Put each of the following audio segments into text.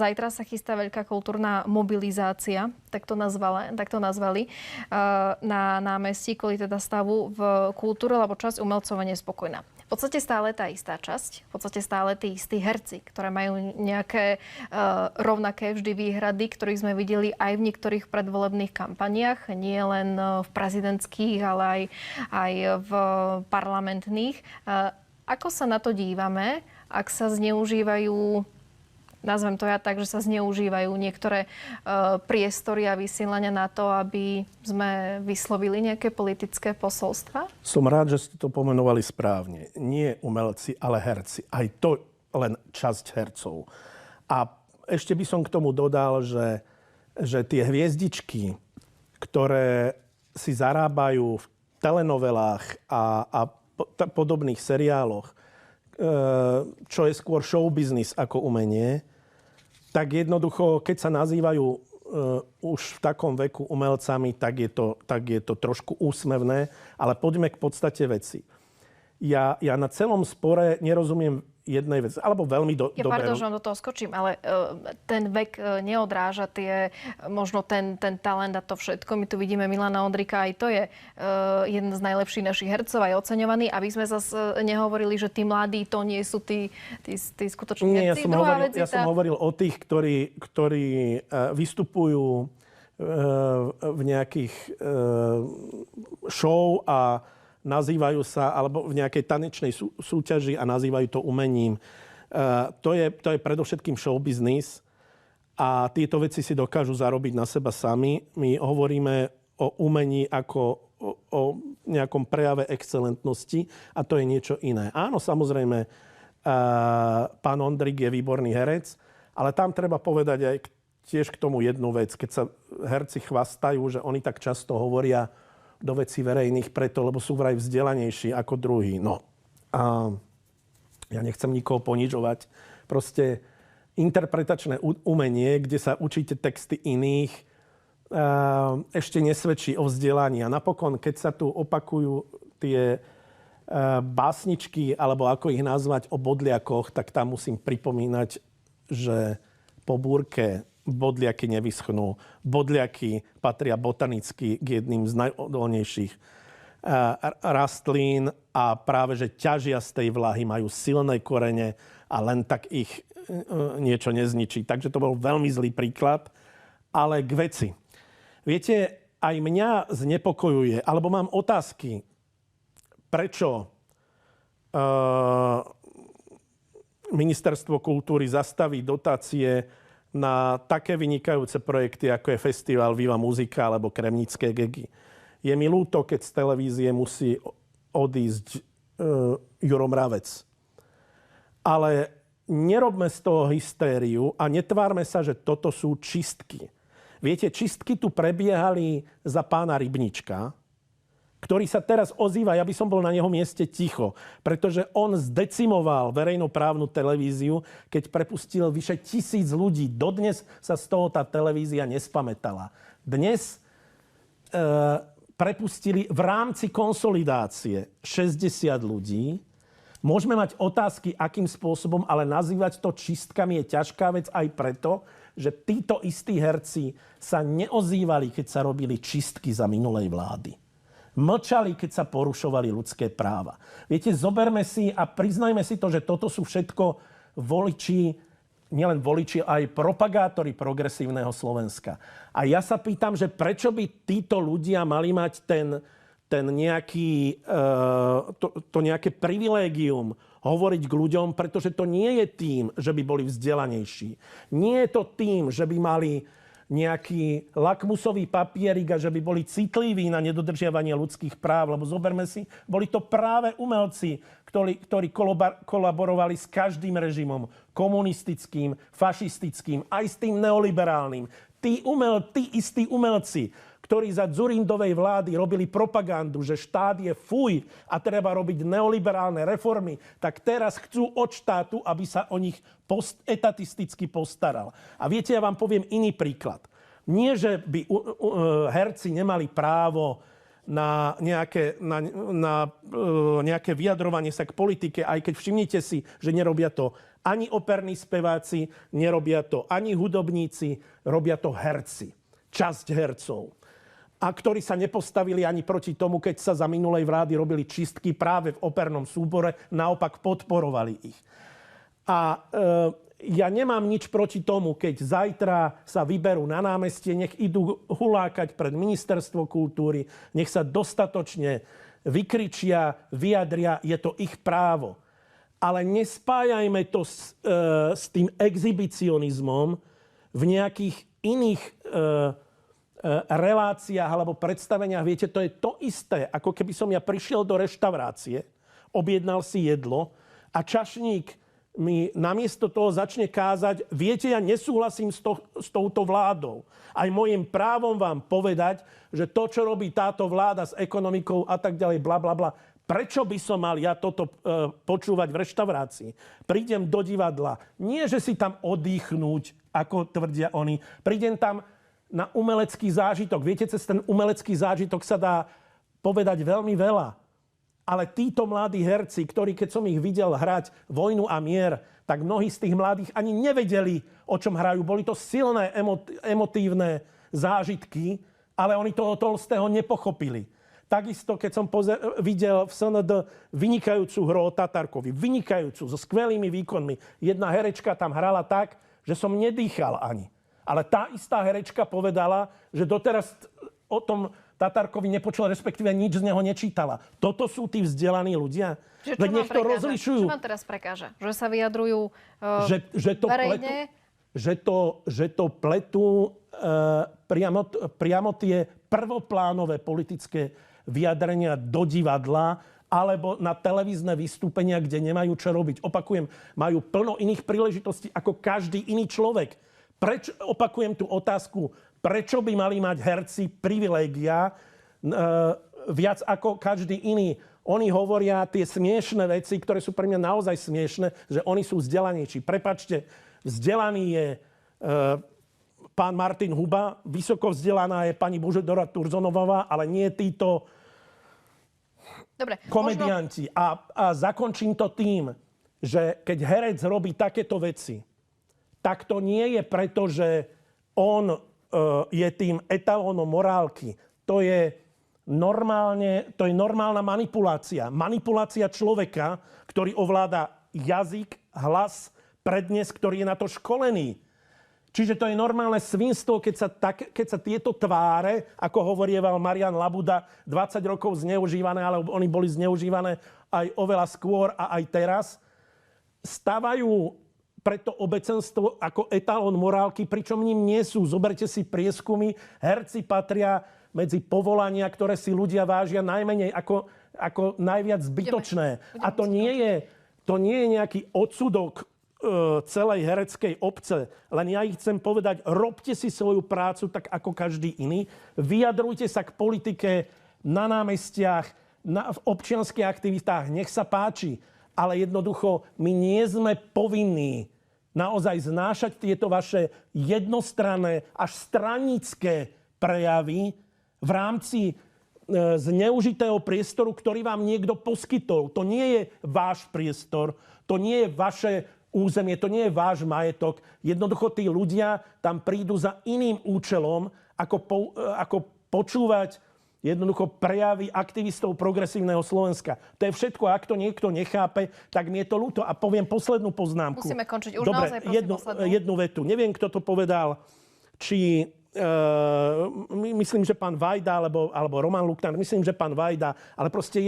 Zajtra sa chystá veľká kultúrna mobilizácia, tak to nazvali, na námestí kvôli teda stavu v kultúre, lebo časť umelcov je nespokojná. V podstate stále tá istá časť, v podstate stále tí istí herci, ktoré majú nejaké rovnaké vždy výhrady, ktorých sme videli aj v niektorých predvolebných kampaniách, nie len v prezidentských, ale aj v parlamentných. Ako sa na to dívame, ak sa zneužívajú, nazvem to ja tak, že sa zneužívajú niektoré priestory a vysielania na to, aby sme vyslovili nejaké politické posolstva? Som rád, že ste to pomenovali správne. Nie umelci, ale herci. Aj to len časť hercov. A ešte by som k tomu dodal, že tie hviezdičky, ktoré si zarábajú v telenovelách a podobných seriáloch, čo je skôr showbiznis ako umenie, tak jednoducho, keď sa nazývajú už v takom veku umelcami, tak je to trošku úsmevné. Ale poďme k podstate veci. Ja na celom spore nerozumiem jednej veci, alebo veľmi dobre. Pardon, že do toho skočím, ale ten vek neodráža možno ten talent a to všetko. My tu vidíme Milana Ondrika, aj to je jeden z najlepších našich hercov, aj oceňovaný, aby sme zase nehovorili, že tí mladí to nie sú tí skutoční herci. Ja som hovoril o tých, ktorí vystupujú v nejakých show a nazývajú sa, alebo v nejakej tanečnej súťaži a nazývajú to umením. To je predovšetkým showbiznis a tieto veci si dokážu zarobiť na seba sami. My hovoríme o umení ako o nejakom prejave excelentnosti a to je niečo iné. Áno, samozrejme, pán Ondrik je výborný herec, ale tam treba povedať aj tiež k tomu jednu vec. Keď sa herci chvastajú, že oni tak často hovoria do vecí verejných preto, lebo sú vraj vzdelanejší ako druhí. No, a ja nechcem nikoho ponižovať. Proste interpretačné umenie, kde sa učíte texty iných, ešte nesvedčí o vzdelaní. A napokon, keď sa tu opakujú tie básničky, alebo ako ich nazvať, o bodliakoch, tak tam musím pripomínať, že po búrke bodliaky nevyschnú. Bodliaky patria botanicky k jedným z najodolnejších rastlín a práve, že ťažia z tej vlahy, majú silné korene a len tak ich niečo nezničí. Takže to bol veľmi zlý príklad. Ale k veci. Viete, aj mňa znepokojuje, alebo mám otázky, prečo Ministerstvo kultúry zastaví dotácie na také vynikajúce projekty, ako je festival Viva Muzika alebo Kremnické gegy. Je mi ľúto, keď z televízie musí odísť Juro Mravec. Ale nerobme z toho hystériu a netvárme sa, že toto sú čistky. Viete, čistky tu prebiehali za pána Rybnička, ktorý sa teraz ozýva, ja by som bol na jeho mieste ticho, pretože on zdecimoval verejnoprávnu televíziu, keď prepustil vyše 1000 ľudí. Dodnes sa z toho tá televízia nespamätala. Dnes prepustili v rámci konsolidácie 60 ľudí. Môžeme mať otázky, akým spôsobom, ale nazývať to čistkami je ťažká vec aj preto, že títo istí herci sa neozývali, keď sa robili čistky za minulej vlády. Mlčali, keď sa porušovali ľudské práva. Viete, zoberme si a priznajme si to, že toto sú všetko voliči, nielen voliči, aj propagátori progresívneho Slovenska. A ja sa pýtam, že prečo by títo ľudia mali mať ten nejaký, to nejaké privilégium hovoriť k ľuďom, pretože to nie je tým, že by boli vzdelanejší. Nie je to tým, že by mali nejaký lakmusový papierik a že by boli citliví na nedodržiavanie ľudských práv. Lebo zoberme si, boli to práve umelci, ktorí kolaborovali s každým režimom. Komunistickým, fašistickým, aj s tým neoliberálnym. Tí istí umelci, ktorí za Dzurindovej vlády robili propagandu, že štát je fuj a treba robiť neoliberálne reformy, tak teraz chcú od štátu, aby sa o nich etatisticky postaral. A viete, ja vám poviem iný príklad. Nie, že by herci nemali právo nejaké vyjadrovanie sa k politike, aj keď všimnite si, že nerobia to ani operní speváci, nerobia to ani hudobníci, robia to herci. Časť hercov. A ktorí sa nepostavili ani proti tomu, keď sa za minulej vlády robili čistky práve v opernom súbore, naopak podporovali ich. A ja nemám nič proti tomu, keď zajtra sa vyberú na námestie, nech idú hulákať pred ministerstvo kultúry, nech sa dostatočne vykričia, vyjadria, je to ich právo. Ale nespájajme to s tým exhibicionizmom v nejakých iných reláciách alebo predstaveniach. Viete, to je to isté, ako keby som ja prišiel do reštaurácie, objednal si jedlo a čašník mi namiesto toho začne kázať, viete, ja nesúhlasím s touto vládou. Aj mojím právom vám povedať, že to, čo robí táto vláda s ekonomikou a tak ďalej, bla, bla, bla, prečo by som mal ja toto počúvať v reštaurácii? Prídem do divadla. Nie, že si tam oddychnúť, ako tvrdia oni. Prídem tam na umelecký zážitok. Viete, cez ten umelecký zážitok sa dá povedať veľmi veľa. Ale títo mladí herci, ktorí, keď som ich videl hrať Vojnu a mier, tak mnohí z tých mladých ani nevedeli, o čom hrajú. Boli to silné emotívne zážitky, ale oni toho Tolstého nepochopili. Takisto, keď som videl v SND vynikajúcu hru o Tatarkovi, vynikajúcu, so skvelými výkonmi. Jedna herečka tam hrala tak, že som nedýchal ani. Ale tá istá herečka povedala, že doteraz o tom Tatarkovi nepočula, respektíve nič z neho nečítala. Toto sú tí vzdelaní ľudia. Veď nech to rozlišujú. Čo vám teraz prekáža? Že sa vyjadrujú verejne? Že to pletú priamo tie prvoplánové politické vyjadrenia do divadla alebo na televízne vystúpenia, kde nemajú čo robiť. Opakujem, majú plno iných príležitostí ako každý iný človek. Opakujem tú otázku, prečo by mali mať herci privilégia viac ako každý iný? Oni hovoria tie smiešné veci, ktoré sú pre mňa naozaj smiešné, že oni sú vzdelanejší. Prepačte, vzdelaný je pán Martin Huba, vysoko vzdelaná je pani Božidara Turzonová, ale nie títo komedianti. A zakončím to tým, že keď herec robí takéto veci, tak to nie je preto, že on je tým etalónom morálky. To je normálna manipulácia. Manipulácia človeka, ktorý ovláda jazyk, hlas, prednes, ktorý je na to školený. Čiže to je normálne svinstvo, keď sa tieto tváre, ako hovorieval Marian Labuda, 20 rokov zneužívané, ale oni boli zneužívané aj oveľa skôr a aj teraz, stavajú preto obecenstvo ako etalón morálky, pričom ním nie sú. Zoberte si prieskumy. Herci patria medzi povolania, ktoré si ľudia vážia najmenej ako najviac zbytočné. A to nie je nejaký odsudok celej hereckej obce. Len ja ich chcem povedať, robte si svoju prácu tak ako každý iný. Vyjadrujte sa k politike na námestiach, v občianskych aktivitách. Nech sa páči. Ale jednoducho my nie sme povinní naozaj znášať tieto vaše jednostranné až stranické prejavy v rámci zneužitého priestoru, ktorý vám niekto poskytol. To nie je váš priestor, to nie je vaše územie, to nie je váš majetok. Jednoducho tí ľudia tam prídu za iným účelom, ako počúvať jednoducho prejavy aktivistov progresívneho Slovenska. To je všetko. Ak to niekto nechápe, tak mi je to ľúto. A poviem poslednú poznámku. Musíme končiť. Už dobre, naozaj prosím poslednú. Jednu vetu. Neviem, kto to povedal. Či myslím, že pán Vajda, alebo Roman Luknár, myslím, že pán Vajda, ale proste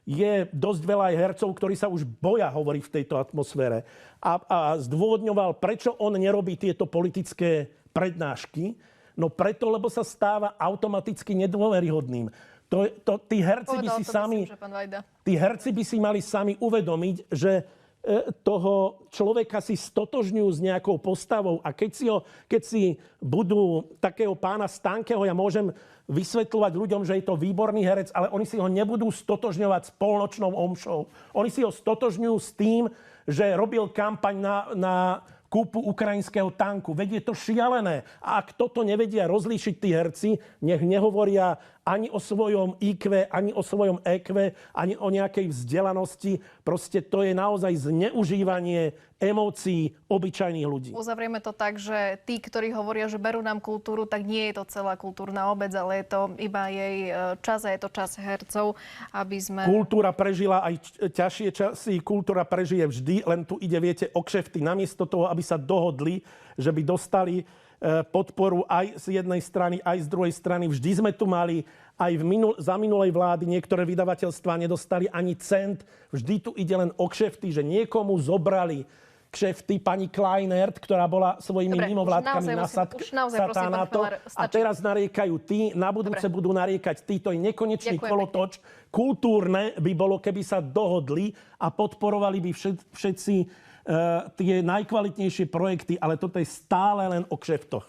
je dosť veľa aj hercov, ktorí sa už boja hovoriť v tejto atmosfére. A zdôvodňoval, prečo on nerobí tieto politické prednášky. No preto, lebo sa stáva automaticky nedôveryhodným. Tí herci by si mali sami uvedomiť, že toho človeka si stotožňujú s nejakou postavou a keď si budú takého pána Stankeho, ja môžem vysvetľovať ľuďom, že je to výborný herec, ale oni si ho nebudú stotožňovať s polnočnou omšou. Oni si ho stotožňujú s tým, že robil kampaň na kúpu ukrajinského tanku. Veď je to šialené. A ak toto nevedia rozlíšiť tí herci, nech nehovoria ani o svojom IQ, ani o svojom EQ, ani o nejakej vzdelanosti. Proste to je naozaj zneužívanie emócií obyčajných ľudí. Uzavrieme to tak, že tí, ktorí hovoria, že berú nám kultúru, tak nie je to celá kultúrna obec, ale je to iba jej čas a je to čas hercov, aby sme... Kultúra prežila aj ťažšie časy, kultúra prežije vždy, len tu ide, viete, o kšefty. Namiesto toho, aby sa dohodli, že by dostali podporu aj z jednej strany, aj z druhej strany. Vždy sme tu mali, aj za minulej vlády niektoré vydavateľstvá nedostali ani cent. Vždy tu ide len o kšefty, že niekomu zobrali kšefty pani Kleinert, ktorá bola svojimi mimovládkami satána to. A teraz nariekajú tí, na budúce budú nariekať tí. To je nekonečný kolotoč. Kultúrne by bolo, keby sa dohodli a podporovali by všetci tie najkvalitnejšie projekty, ale toto je stále len o kšeftoch.